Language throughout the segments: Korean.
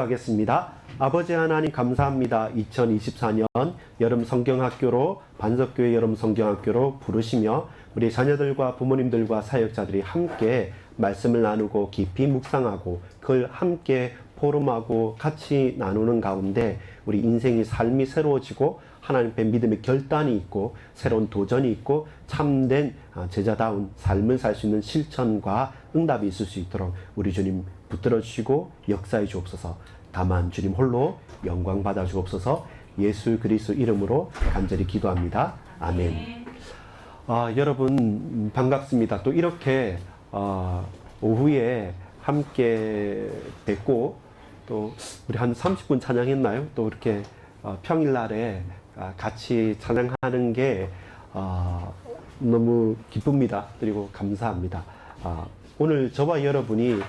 하겠습니다. 아버지 하나님 감사합니다. 2024년 여름 성경학교로 반석교회 여름 성경학교로 부르시며 우리 자녀들과 부모님들과 사역자들이 함께 말씀을 나누고 깊이 묵상하고 그걸 함께 포럼하고 같이 나누는 가운데 우리 인생이 삶이 새로워지고 하나님 앞에 믿음의 결단이 있고 새로운 도전이 있고 참된 제자다운 삶을 살 수 있는 실천과 응답이 있을 수 있도록 우리 주님 붙들어 주시고 역사해 주옵소서. 다만 주님 홀로 영광 받아 주옵소서. 예수 그리스도 이름으로 간절히 기도합니다. 아멘. 여러분 반갑습니다. 또 이렇게 오후에 함께 뵙고 또 우리 한 30분 찬양했나요? 또 이렇게 평일날에 같이 찬양하는 게 너무 기쁩니다. 그리고 감사합니다. 오늘 저와 여러분이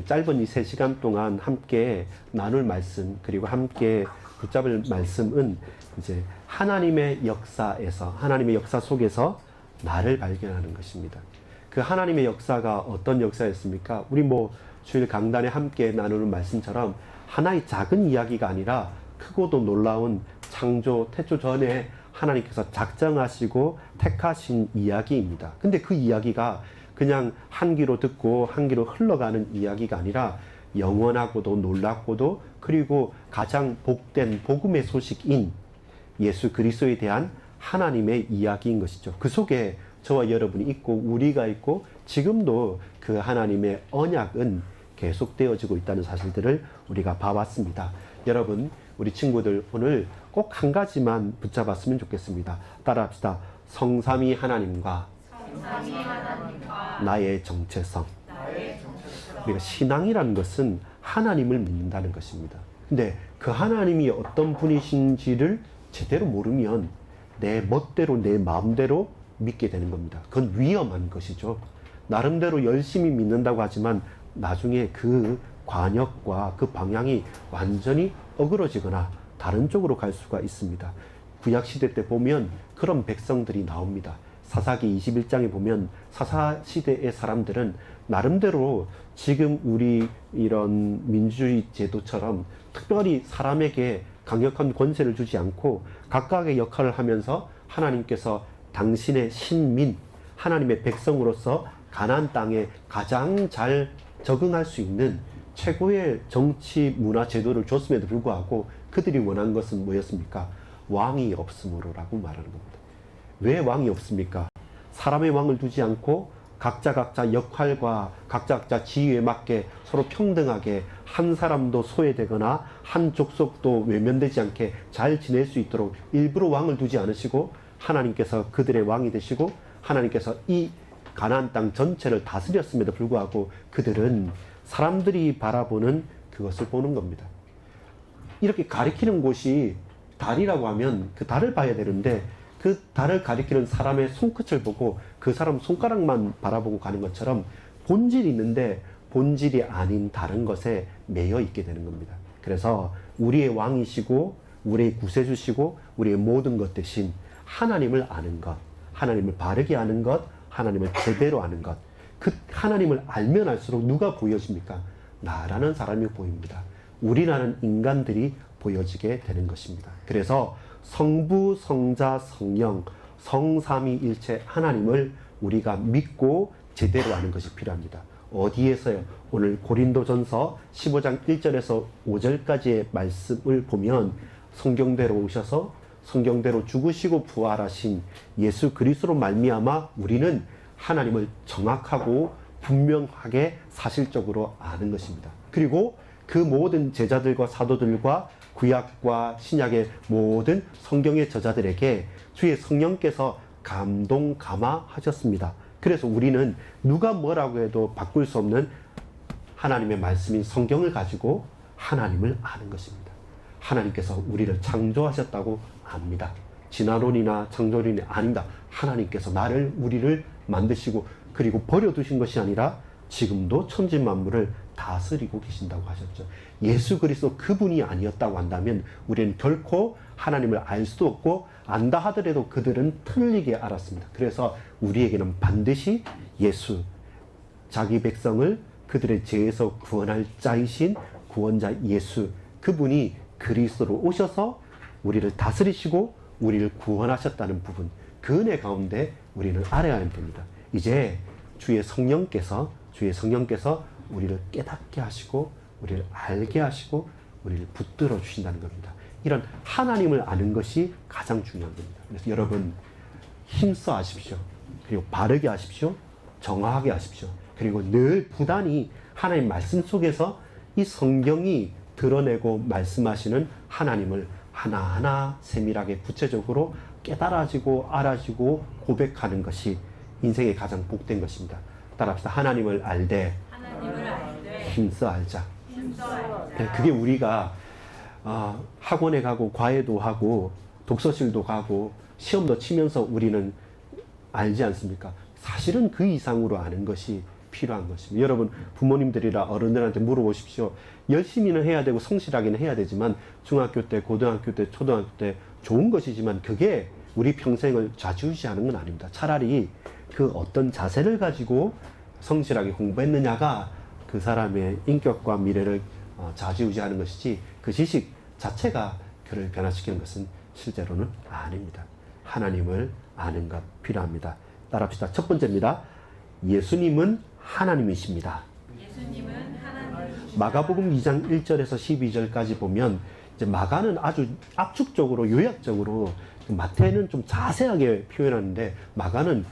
짧은 이 3시간 동안 함께 나눌 말씀 그리고 함께 붙잡을 말씀은 이제 하나님의 역사에서 하나님의 역사 속에서 나를 발견하는 것입니다. 그 하나님의 역사가 어떤 역사였습니까? 우리 주일 강단에 함께 나누는 말씀처럼 하나의 작은 이야기가 아니라 크고도 놀라운 창조, 태초 전에 하나님께서 작정하시고 택하신 이야기입니다. 근데 그 이야기가 그냥 한 귀로 듣고 한 귀로 흘러가는 이야기가 아니라 영원하고도 놀랍고도 그리고 가장 복된 복음의 소식인 예수 그리스도에 대한 하나님의 이야기인 것이죠. 그 속에 저와 여러분이 있고 우리가 있고 지금도 그 하나님의 언약은 계속되어지고 있다는 사실들을 우리가 봐왔습니다. 여러분, 우리 친구들 오늘 꼭 한 가지만 붙잡았으면 좋겠습니다. 따라합시다. 성삼위 하나님과 나의 정체성. 우리가 신앙이라는 것은 하나님을 믿는다는 것입니다. 근데 그 하나님이 어떤 분이신지를 제대로 모르면 내 멋대로 내 마음대로 믿게 되는 겁니다. 그건 위험한 것이죠. 나름대로 열심히 믿는다고 하지만 나중에 그 관역과 그 방향이 완전히 어그러지거나 다른 쪽으로 갈 수가 있습니다. 구약시대 때 보면 그런 백성들이 나옵니다. 사사기 21장에 보면 사사시대의 사람들은 나름대로 지금 우리 이런 민주주의 제도처럼 특별히 사람에게 강력한 권세를 주지 않고 각각의 역할을 하면서 하나님께서 당신의 신민, 하나님의 백성으로서 가나안 땅에 가장 잘 적응할 수 있는 최고의 정치 문화 제도를 줬음에도 불구하고 그들이 원한 것은 뭐였습니까? 왕이 없으므로라고 말하는 겁니다. 왜 왕이 없습니까? 사람의 왕을 두지 않고 각자 역할과 각자 지위에 맞게 서로 평등하게 한 사람도 소외되거나 한 족속도 외면되지 않게 잘 지낼 수 있도록 일부러 왕을 두지 않으시고 하나님께서 그들의 왕이 되시고 하나님께서 이 가나안 땅 전체를 다스렸음에도 불구하고 그들은 사람들이 바라보는 그것을 보는 겁니다. 이렇게 가리키는 곳이 달이라고 하면 그 달을 봐야 되는데 그 달을 가리키는 사람의 손끝을 보고 그 사람 손가락만 바라보고 가는 것처럼 본질이 있는데 본질이 아닌 다른 것에 매여 있게 되는 겁니다. 그래서 우리의 왕이시고 우리의 구세주시고 우리의 모든 것 대신 하나님을 아는 것, 하나님을 바르게 아는 것, 하나님을 제대로 아는 것. 그 하나님을 알면 알수록 누가 보여집니까? 나라는 사람이 보입니다. 우리라는 인간들이 보여지게 되는 것입니다. 그래서 성부, 성자, 성령, 성삼위일체 하나님을 우리가 믿고 제대로 아는 것이 필요합니다. 어디에서요? 오늘 고린도전서 15장 1절에서 5절까지의 말씀을 보면 성경대로 오셔서 성경대로 죽으시고 부활하신 예수 그리스도로 말미암아 우리는 하나님을 정확하고 분명하게 사실적으로 아는 것입니다. 그리고 그 모든 제자들과 사도들과 구약과 신약의 모든 성경의 저자들에게 주의 성령께서 감동 감화하셨습니다. 그래서 우리는 누가 뭐라고 해도 바꿀 수 없는 하나님의 말씀인 성경을 가지고 하나님을 아는 것입니다. 하나님께서 우리를 창조하셨다고 압니다. 진화론이나 창조론이 아닙니다. 하나님께서 우리를 만드시고 그리고 버려두신 것이 아니라 지금도 천지만물을 다스리고 계신다고 하셨죠. 예수 그리스도 그분이 아니었다고 한다면 우리는 결코 하나님을 알 수도 없고 안다 하더라도 그들은 틀리게 알았습니다. 그래서 우리에게는 반드시 예수, 자기 백성을 그들의 죄에서 구원할 자이신 구원자 예수, 그분이 그리스도로 오셔서 우리를 다스리시고 우리를 구원하셨다는 부분, 그 은혜 가운데 우리는 알아야 됩니다. 이제 주의 성령께서 우리를 깨닫게 하시고 우리를 알게 하시고 우리를 붙들어 주신다는 겁니다. 이런 하나님을 아는 것이 가장 중요한 겁니다. 그래서 여러분 힘써 하십시오. 그리고 바르게 하십시오. 정확하게 하십시오. 그리고 늘 부단히 하나님 말씀 속에서 이 성경이 드러내고 말씀하시는 하나님을 하나하나 세밀하게 구체적으로 깨달아지고 알아지고 고백하는 것이 인생의 가장 복된 것입니다. 따라합시다. 하나님을 알되 힘써 알자. 그게 우리가 학원에 가고 과외도 하고 독서실도 가고 시험도 치면서 우리는 알지 않습니까? 사실은 그 이상으로 아는 것이 필요한 것입니다. 여러분 부모님들이나 어른들한테 물어보십시오. 열심히는 해야 되고 성실하게는 해야 되지만 중학교 때, 고등학교 때, 초등학교 때 좋은 것이지만 그게 우리 평생을 좌지우지하는 건 아닙니다. 차라리 그 어떤 자세를 가지고 성실하게 공부했느냐가 그 사람의 인격과 미래를 좌지우지하는 것이지 그 지식 자체가 그를 변화시키는 것은 실제로는 아닙니다. 하나님을 아는 것 필요합니다. 따라합시다. 첫 번째입니다. 예수님은 하나님이십니다. 마가복음 2장 1절에서 12절까지 보면 이제 마가는 아주 압축적으로 요약적으로 마태는 좀 자세하게 표현하는데 마가는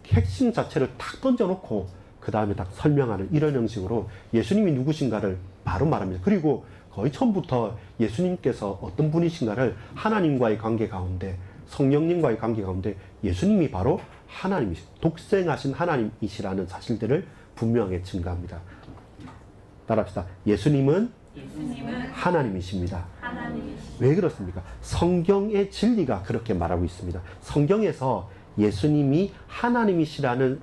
핵심 자체를 탁 던져놓고 그 다음에 딱 설명하는 이런 형식으로 예수님이 누구신가를 바로 말합니다. 그리고 거의 처음부터 예수님께서 어떤 분이신가를 하나님과의 관계 가운데 성령님과의 관계 가운데 예수님이 바로 하나님이시, 독생하신 하나님이시라는 사실들을 분명하게 증가합니다. 따라합시다. 예수님은 하나님이십니다. 왜 그렇습니까? 성경의 진리가 그렇게 말하고 있습니다. 성경에서 예수님이 하나님이시라는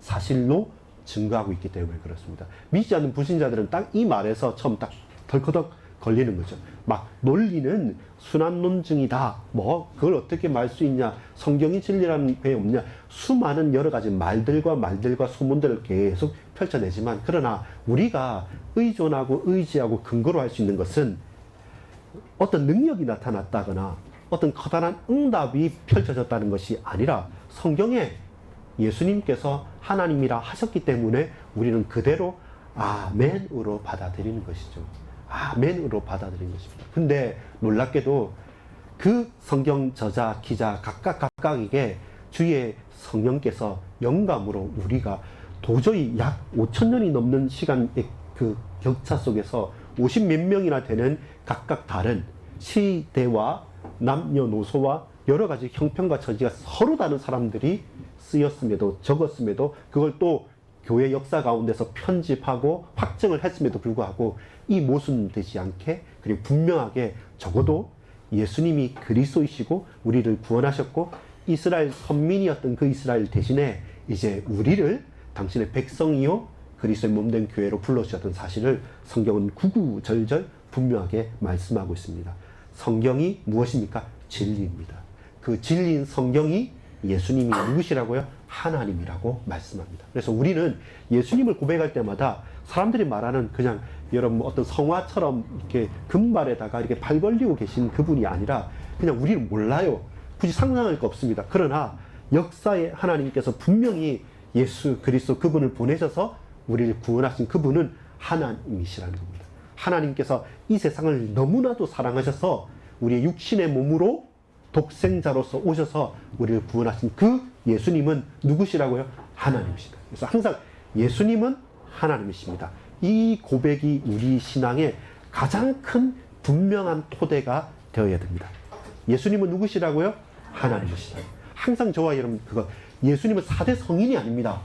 사실로 증거하고 있기 때문에 그렇습니다. 믿지 않는 불신자들은 딱 이 말에서 처음 딱 덜커덕 걸리는 거죠. 막 논리는 순환 논증이다. 뭐 그걸 어떻게 말 수 있냐? 성경이 진리라는 게 없냐? 수많은 여러 가지 말들과 소문들을 계속 펼쳐내지만 그러나 우리가 의존하고 의지하고 근거로 할 수 있는 것은 어떤 능력이 나타났다거나 어떤 커다란 응답이 펼쳐졌다는 것이 아니라 성경에 예수님께서 하나님이라 하셨기 때문에 우리는 그대로 아멘으로 받아들이는 것이죠. 아멘으로 받아들이는 것입니다. 근데 놀랍게도 그 성경 저자, 기자 각각에게 주의 성령께서 영감으로 우리가 도저히 약 5,000년이 넘는 시간의 그 격차 속에서 50 몇 명이나 되는 각각 다른 시대와 남녀노소와 여러 가지 형편과 처지가 서로 다른 사람들이 쓰였음에도 적었음에도 그걸 또 교회 역사 가운데서 편집하고 확정을 했음에도 불구하고 이 모순되지 않게 그리고 분명하게 적어도 예수님이 그리스도이시고 우리를 구원하셨고 이스라엘 선민이었던 그 이스라엘 대신에 이제 우리를 당신의 백성이요 그리스도의 몸된 교회로 불러주셨던 사실을 성경은 구구절절 분명하게 말씀하고 있습니다. 성경이 무엇입니까? 진리입니다. 그 진리인 성경이 예수님이 누구시라고요? 하나님이라고 말씀합니다. 그래서 우리는 예수님을 고백할 때마다 사람들이 말하는 그냥 여러분 어떤 성화처럼 이렇게 금발에다가 이렇게 발 벌리고 계신 그분이 아니라 그냥 우리는 몰라요. 굳이 상상할 거 없습니다. 그러나 역사에 하나님께서 분명히 예수 그리스도 그분을 보내셔서 우리를 구원하신 그분은 하나님이시라는 겁니다. 하나님께서 이 세상을 너무나도 사랑하셔서 우리의 육신의 몸으로 독생자로서 오셔서 우리를 구원하신 그 예수님은 누구시라고요? 하나님이시다. 그래서 항상 예수님은 하나님이십니다. 이 고백이 우리 신앙의 가장 큰 분명한 토대가 되어야 됩니다. 예수님은 누구시라고요? 하나님이시다. 항상 저와 여러분 그거 예수님은 4대 성인이 아닙니다.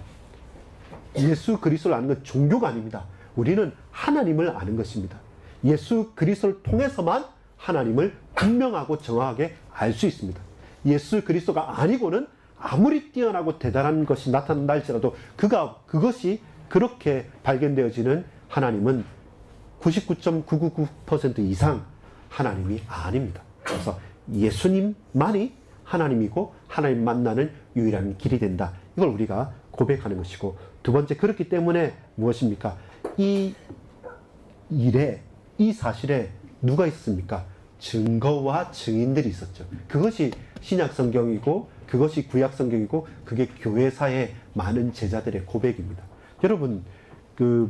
예수 그리스도를 아는 건 종교가 아닙니다. 우리는 하나님을 아는 것입니다. 예수 그리스도를 통해서만 하나님을 분명하고 정확하게 알 수 있습니다. 예수 그리스도가 아니고는 아무리 뛰어나고 대단한 것이 나타난다 할지라도 그것이 그렇게 발견되어지는 하나님은 99.999% 이상 하나님이 아닙니다. 그래서 예수님만이 하나님이고 하나님 만나는 유일한 길이 된다. 이걸 우리가 고백하는 것이고 두 번째 그렇기 때문에 무엇입니까? 이 일에 이 사실에 누가 있습니까? 증거와 증인들이 있었죠. 그것이 신약 성경이고 그것이 구약 성경이고 그게 교회사의 많은 제자들의 고백입니다. 여러분 그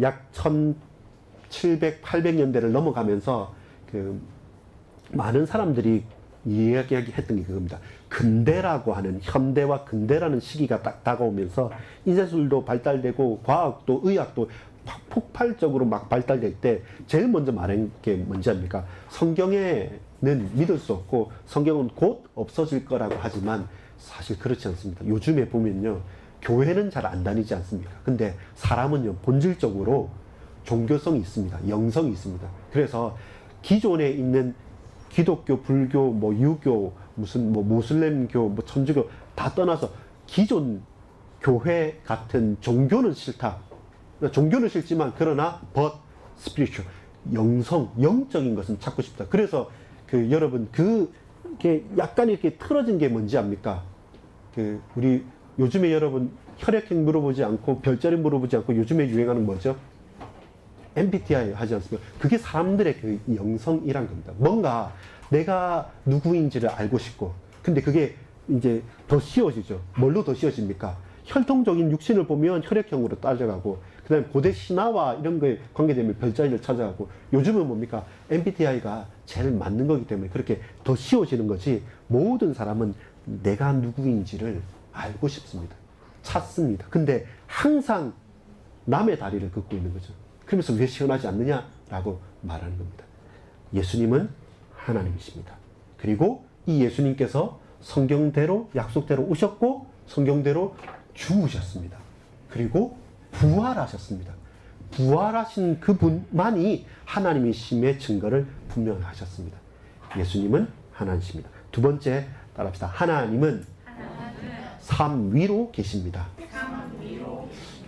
약 1700, 800년대를 넘어가면서 그 많은 사람들이 이야기했던 게 그겁니다. 근대라고 하는, 현대와 근대라는 시기가 딱 다가오면서 인쇄술도 발달되고 과학도 의학도 폭발적으로 막 발달될 때 제일 먼저 말한 게 뭔지 압니까? 성경에는 믿을 수 없고 성경은 곧 없어질 거라고 하지만 사실 그렇지 않습니다. 요즘에 보면요, 교회는 잘 안 다니지 않습니까? 근데 사람은요, 본질적으로 종교성이 있습니다. 영성이 있습니다. 그래서 기존에 있는 기독교, 불교, 뭐 유교, 무슨 뭐 모슬렘교, 뭐 천주교 다 떠나서 기존 교회 같은 종교는 싫다. 종교는 싫지만 그러나 but spiritual, 영성, 영적인 것은 찾고 싶다. 그래서 그 여러분 그게 약간 이렇게 틀어진 게 뭔지 압니까? 그 우리 요즘에 여러분 혈액형 물어보지 않고 별자리 물어보지 않고 요즘에 유행하는 뭐죠? MBTI 하지 않습니까? 그게 사람들의 그 영성이란 겁니다. 뭔가 내가 누구인지를 알고 싶고, 근데 그게 이제 더 쉬워지죠. 뭘로 더 쉬워집니까? 혈통적인 육신을 보면 혈액형으로 따져가고, 그 다음에 고대 신화와 이런 거에 관계되면 별자리를 찾아가고, 요즘은 뭡니까? MBTI가 제일 맞는 거기 때문에 그렇게 더 쉬워지는 거지, 모든 사람은 내가 누구인지를 알고 싶습니다. 찾습니다. 근데 항상 남의 다리를 긋고 있는 거죠. 그러면서 왜 시원하지 않느냐라고 말하는 겁니다. 예수님은 하나님이십니다. 그리고 이 예수님께서 성경대로 약속대로 오셨고 성경대로 죽으셨습니다. 그리고 부활하셨습니다. 부활하신 그분만이 하나님이심의 증거를 분명히 하셨습니다. 예수님은 하나님이십니다. 두 번째 따라합시다. 하나님은 삶 위로 계십니다.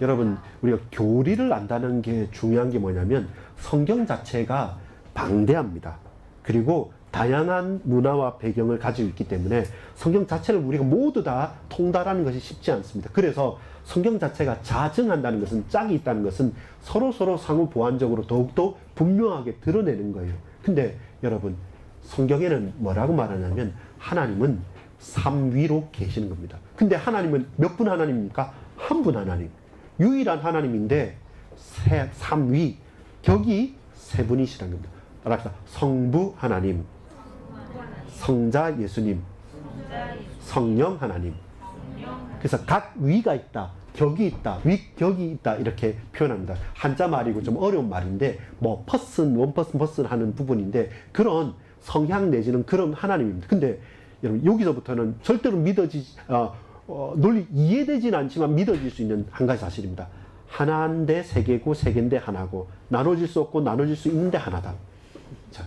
여러분, 우리가 교리를 안다는 게 중요한 게 뭐냐면 성경 자체가 방대합니다. 그리고 다양한 문화와 배경을 가지고 있기 때문에 성경 자체를 우리가 모두 다 통달하는 것이 쉽지 않습니다. 그래서 성경 자체가 자증한다는 것은, 짝이 있다는 것은 서로 상호 보완적으로 더욱더 분명하게 드러내는 거예요. 근데 여러분, 성경에는 뭐라고 말하냐면 하나님은 삶 위로 계시는 겁니다. 근데 하나님은 몇 분 하나님입니까? 한 분 하나님. 유일한 하나님인데 삶 위, 격이 세 분이시라는 겁니다. 따라합시다. 성부 하나님, 성자 예수님, 성령 하나님. 그래서 각 위가 있다, 격이 있다, 위격이 있다 이렇게 표현합니다. 한자 말이고 좀 어려운 말인데 뭐 퍼슨, 원퍼슨, 퍼슨 하는 부분인데 그런 성향 내지는 그런 하나님입니다. 근데 여러분 여기서부터는 절대로 논리 이해되지는 않지만 믿어질 수 있는 한 가지 사실입니다. 하나인데 세 개고 세 개인데 하나고 나눠질 수 없고 나눠질 수 있는데 하나다. 자,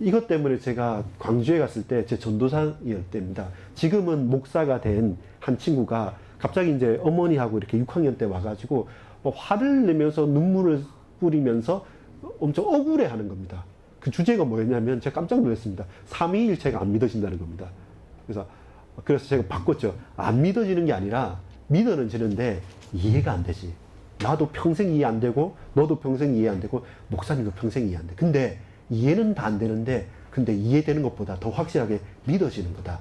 이것 때문에 제가 광주에 갔을 때 제 전도사일 때입니다. 지금은 목사가 된 한 친구가 갑자기 이제 어머니하고 이렇게 6학년 때 와가지고 화를 내면서 눈물을 뿌리면서 엄청 억울해 하는 겁니다. 그 주제가 뭐였냐면 제가 깜짝 놀랐습니다. 삼위일체가 안 믿어진다는 겁니다. 그래서 제가 바꿨죠. 안 믿어지는 게 아니라 믿어는 지는데 이해가 안 되지. 나도 평생 이해 안 되고 너도 평생 이해 안 되고 목사님도 평생 이해 안 돼. 근데 이해는 다 안 되는데 근데 이해되는 것보다 더 확실하게 믿어지는 거다.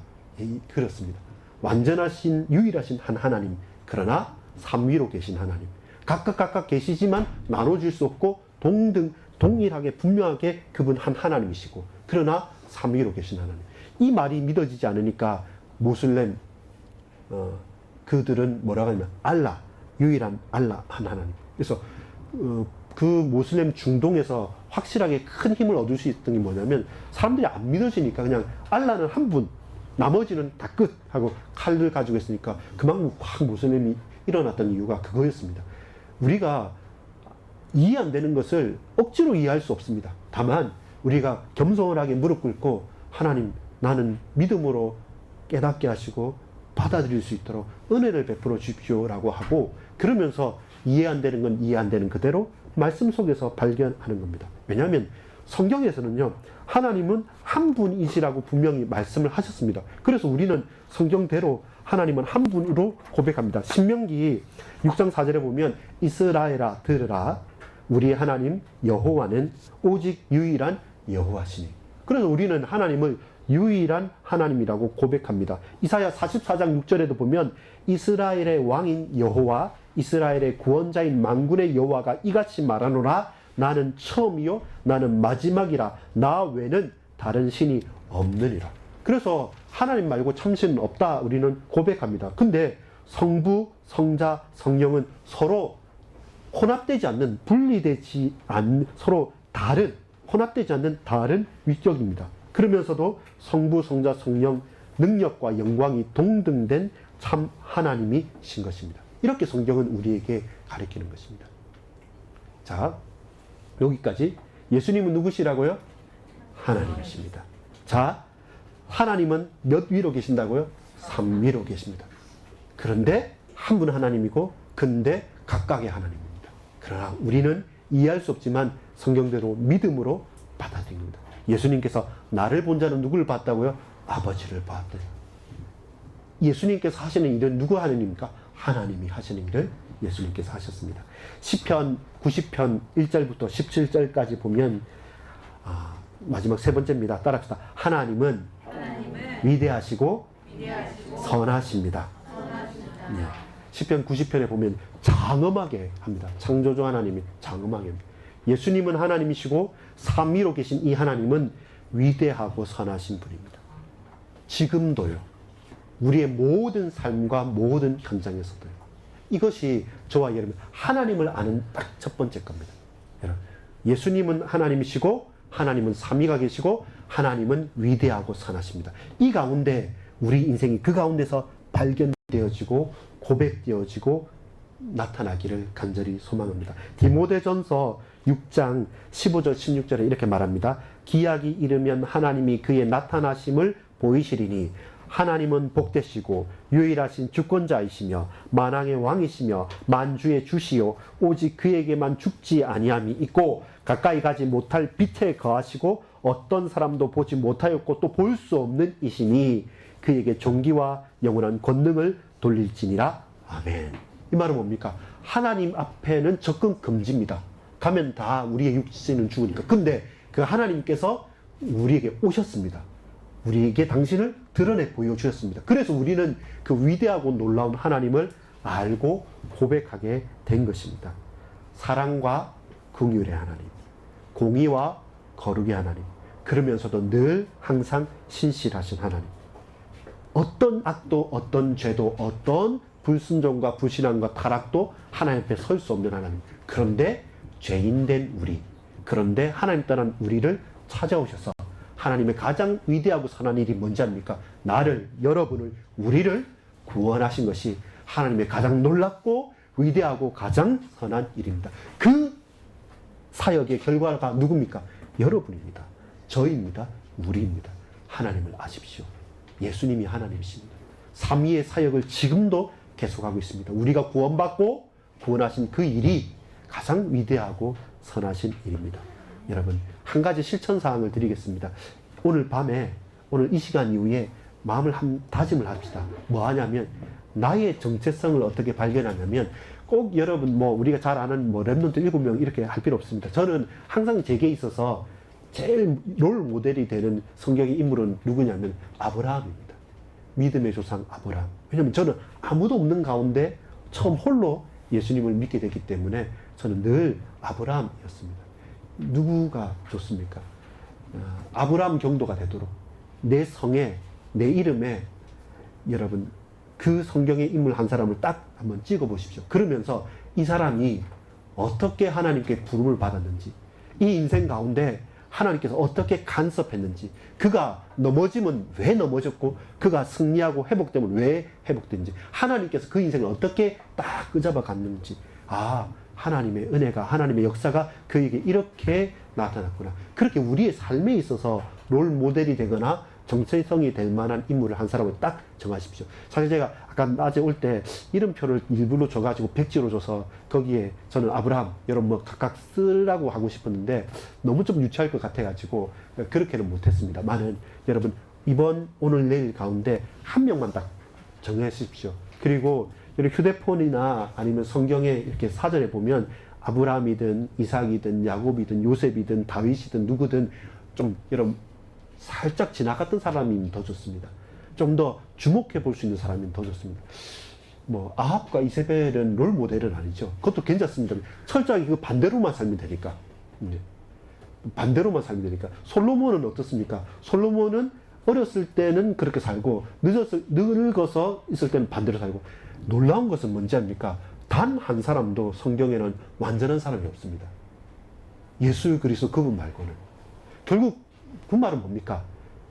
그렇습니다. 완전하신 유일하신 한 하나님, 그러나 삼위로 계신 하나님. 각각 계시지만 나눠질 수 없고 동일하게 분명하게 그분 한 하나님이시고 그러나 삼위로 계신 하나님. 이 말이 믿어지지 않으니까 모슬렘 그들은 뭐라고 하냐면 알라, 유일한 알라 한 하나님. 그래서 그 모슬렘 중동에서 확실하게 큰 힘을 얻을 수 있던 게 뭐냐면 사람들이 안 믿어지니까 그냥 알라는 한 분, 나머지는 다 끝 하고 칼을 가지고 있으니까 그만큼 확 모슬렘이 일어났던 이유가 그거였습니다. 우리가 이해 안 되는 것을 억지로 이해할 수 없습니다. 다만 우리가 겸손하게 무릎 꿇고 하나님, 나는 믿음으로 깨닫게 하시고 받아들일 수 있도록 은혜를 베풀어 주십시오라고 하고, 그러면서 이해 안 되는 건 이해 안 되는 그대로 말씀 속에서 발견하는 겁니다. 왜냐하면 성경에서는요, 하나님은 한 분이시라고 분명히 말씀을 하셨습니다. 그래서 우리는 성경대로 하나님은 한 분으로 고백합니다. 신명기 6장 4절에 보면 이스라엘아 들으라, 우리 하나님 여호와는 오직 유일한 여호와시니. 그래서 우리는 하나님을 유일한 하나님이라고 고백합니다. 이사야 44장 6절에도 보면 이스라엘의 왕인 여호와, 이스라엘의 구원자인 만군의 여호와가 이같이 말하노라. 나는 처음이요 나는 마지막이라. 나 외에는 다른 신이 없느니라. 그래서 하나님 말고 참신은 없다 우리는 고백합니다. 근데 성부, 성자, 성령은 서로 혼합되지 않는, 분리되지 않는, 서로 다른, 혼합되지 않는 다른 위격입니다. 그러면서도 성부, 성자, 성령 능력과 영광이 동등된 참 하나님이신 것입니다. 이렇게 성경은 우리에게 가르치는 것입니다. 자, 여기까지. 예수님은 누구시라고요? 하나님이십니다. 자, 하나님은 몇 위로 계신다고요? 3위로 계십니다. 그런데 한 분 하나님이고, 근데 각각의 하나님입니다. 그러나 우리는 이해할 수 없지만 성경대로 믿음으로 받아들입니다. 예수님께서 나를 본 자는 누구를 봤다고요? 아버지를 봤다. 예수님께서 하시는 일은 누구 하는 일입니까? 하나님이 하시는 일을 예수님께서 하셨습니다. 시편 90편 1절부터 17절까지 보면 마지막 세 번째입니다. 따라합시다. 하나님은 위대하시고 선하십니다. 네. 시편 90편에 보면 장엄하게 합니다. 창조주 하나님이 장엄하게 합니다. 예수님은 하나님이시고 3위로 계신 이 하나님은 위대하고 선하신 분입니다. 지금도요. 우리의 모든 삶과 모든 현장에서도요. 이것이 저와 여러분 하나님을 아는 딱 첫 번째 겁니다. 여러분, 예수님은 하나님이시고 하나님은 3위가 계시고 하나님은 위대하고 선하십니다. 이 가운데 우리 인생이 그 가운데서 발견되어지고 고백되어지고 나타나기를 간절히 소망합니다. 디모데전서 6장 15절 16절에 이렇게 말합니다. 기약이 이르면 하나님이 그의 나타나심을 보이시리니 하나님은 복되시고 유일하신 주권자이시며 만왕의 왕이시며 만주의 주시요 오직 그에게만 죽지 아니함이 있고 가까이 가지 못할 빛에 거하시고 어떤 사람도 보지 못하였고 또 볼 수 없는 이시니 그에게 존귀와 영원한 권능을 돌릴지니라. 아멘. 이 말은 뭡니까? 하나님 앞에는 접근 금지입니다. 가면 다 우리의 육신은 죽으니까. 근데 그 하나님께서 우리에게 오셨습니다. 우리에게 당신을 드러내 보여주셨습니다. 그래서 우리는 그 위대하고 놀라운 하나님을 알고 고백하게 된 것입니다. 사랑과 긍휼의 하나님, 공의와 거룩의 하나님, 그러면서도 늘 항상 신실하신 하나님. 어떤 악도, 어떤 죄도, 어떤 불순종과 불신앙과 타락도 하나님 앞에 설 수 없는 하나님. 그런데 죄인된 우리, 그런데 하나님 떠난 우리를 찾아오셔서 하나님의 가장 위대하고 선한 일이 뭔지 압니까? 나를, 여러분을, 우리를 구원하신 것이 하나님의 가장 놀랍고 위대하고 가장 선한 일입니다. 그 사역의 결과가 누굽니까? 여러분입니다. 저입니다. 우리입니다. 하나님을 아십시오. 예수님이 하나님이십니다. 3위의 사역을 지금도 계속하고 있습니다. 우리가 구원받고 구원하신 그 일이 가장 위대하고 선하신 일입니다. 여러분, 한 가지 실천사항을 드리겠습니다. 오늘 밤에, 오늘 이 시간 이후에 마음을 다짐을 합시다. 뭐 하냐면, 나의 정체성을 어떻게 발견하냐면, 꼭 여러분, 우리가 잘 아는 랩런트 7명 이렇게 할 필요 없습니다. 저는 항상 제게 있어서 제일 롤 모델이 되는 성경의 인물은 누구냐면 아브라함입니다. 믿음의 조상 아브라함. 왜냐면 저는 아무도 없는 가운데 처음 홀로 예수님을 믿게 됐기 때문에 저는 늘 아브라함이었습니다. 누구가 좋습니까? 아브라함 경도가 되도록 내 성에, 내 이름에 여러분 그 성경의 인물 한 사람을 딱 한번 찍어 보십시오. 그러면서 이 사람이 어떻게 하나님께 부름을 받았는지, 이 인생 가운데 하나님께서 어떻게 간섭했는지, 그가 넘어지면 왜 넘어졌고, 그가 승리하고 회복되면 왜 회복됐는지, 하나님께서 그 인생을 어떻게 딱 끄잡아 갔는지, 하나님의 은혜가, 하나님의 역사가 그에게 이렇게 나타났구나. 그렇게 우리의 삶에 있어서 롤 모델이 되거나 정체성이 될 만한 인물을 한 사람을 딱 정하십시오. 사실 제가 아까 낮에 올 때 이름표를 일부러 줘가지고 백지로 줘서 거기에 저는 아브라함, 여러분 각각 쓰라고 하고 싶었는데 너무 좀 유치할 것 같아가지고 그렇게는 못했습니다만은 여러분 이번 오늘 내일 가운데 한 명만 딱 정하십시오. 그리고 휴대폰이나 아니면 성경에 이렇게 사전에 보면 아브라함이든 이삭이든 야곱이든 요셉이든 다윗이든 누구든 좀 여러분 살짝 지나갔던 사람이면 더 좋습니다. 좀 더 주목해 볼 수 있는 사람이면 더 좋습니다. 뭐 아합과 이세벨은 롤 모델은 아니죠. 그것도 괜찮습니다. 철저하게 그 반대로만 살면 되니까. 반대로만 살면 되니까. 솔로몬은 어떻습니까? 솔로몬은 어렸을 때는 그렇게 살고 늙어서 있을 때는 반대로 살고. 놀라운 것은 뭔지 압니까? 단 한 사람도 성경에는 완전한 사람이 없습니다. 예수 그리스도 그분 말고는. 결국 그 말은 뭡니까?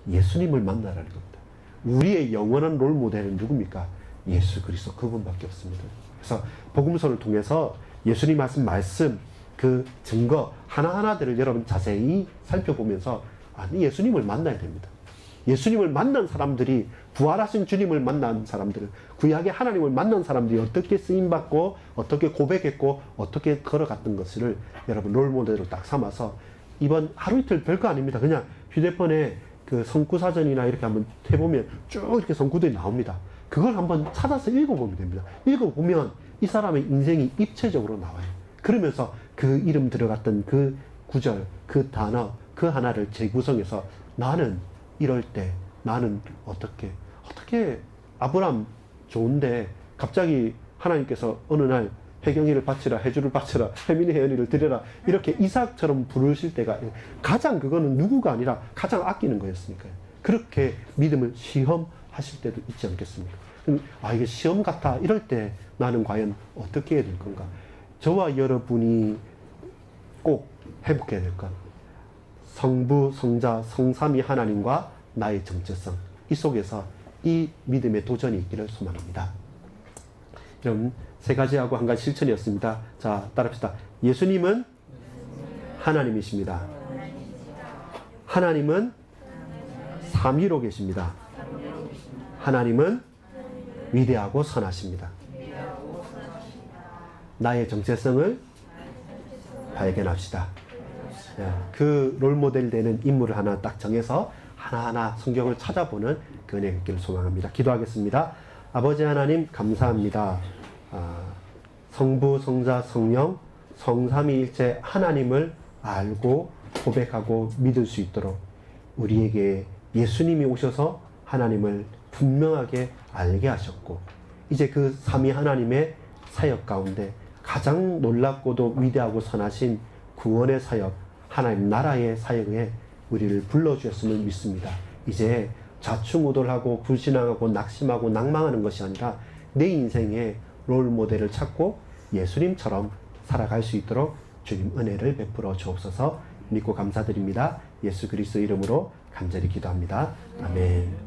예수님을 만나라는 겁니다. 우리의 영원한 롤 모델은 누굽니까? 예수 그리스도 그분밖에 없습니다. 그래서 복음서를 통해서 예수님 하신 말씀 그 증거 하나하나들을 여러분 자세히 살펴보면서 예수님을 만나야 됩니다. 예수님을 만난 사람들이 부활하신 주님을 만난 사람들, 구약의 하나님을 만난 사람들이 어떻게 쓰임받고 어떻게 고백했고 어떻게 걸어갔던 것을 여러분 롤모델로 딱 삼아서 이번 하루 이틀 별거 아닙니다. 그냥 휴대폰에 그 성구사전이나 이렇게 한번 해보면 쭉 이렇게 성구들이 나옵니다. 그걸 한번 찾아서 읽어보면 됩니다. 읽어보면 이 사람의 인생이 입체적으로 나와요. 그러면서 그 이름 들어갔던 그 구절, 그 단어, 그 하나를 재구성해서 나는 이럴 때 나는 어떻게 아브람 좋은데 갑자기 하나님께서 어느 날 해경이를 바치라, 해주를 바치라, 해민의 해연이를 드려라 이렇게 이삭처럼 부르실 때가 가장 그거는 누구가 아니라 가장 아끼는 거였으니까요. 그렇게 믿음을 시험하실 때도 있지 않겠습니까? 이게 시험 같아 이럴 때 나는 과연 어떻게 해야 될 건가? 저와 여러분이 꼭 회복해야 될 것. 성부, 성자, 성삼위 하나님과 나의 정체성. 이 속에서 이 믿음의 도전이 있기를 소망합니다. 여러분, 세 가지하고 한 가지 실천이었습니다. 자, 따라합시다. 예수님은 하나님이십니다. 하나님은 삼위로 계십니다. 하나님은 위대하고 선하십니다. 나의 정체성을 발견합시다. 그 롤모델 되는 인물을 하나 딱 정해서 하나하나 성경을 찾아보는 그 은혜가 있기를 소망합니다. 기도하겠습니다. 아버지 하나님 감사합니다. 성부, 성자, 성령, 성삼위일체 하나님을 알고 고백하고 믿을 수 있도록 우리에게 예수님이 오셔서 하나님을 분명하게 알게 하셨고 이제 그 삼위 하나님의 사역 가운데 가장 놀랍고도 위대하고 선하신 구원의 사역, 하나님 나라의 사역에 우리를 불러주셨음을 믿습니다. 이제 좌충우돌하고 불신앙하고 낙심하고 낭망하는 것이 아니라 내 인생의 롤모델을 찾고 예수님처럼 살아갈 수 있도록 주님 은혜를 베풀어 주옵소서. 믿고 감사드립니다. 예수 그리스도 이름으로 간절히 기도합니다. 아멘.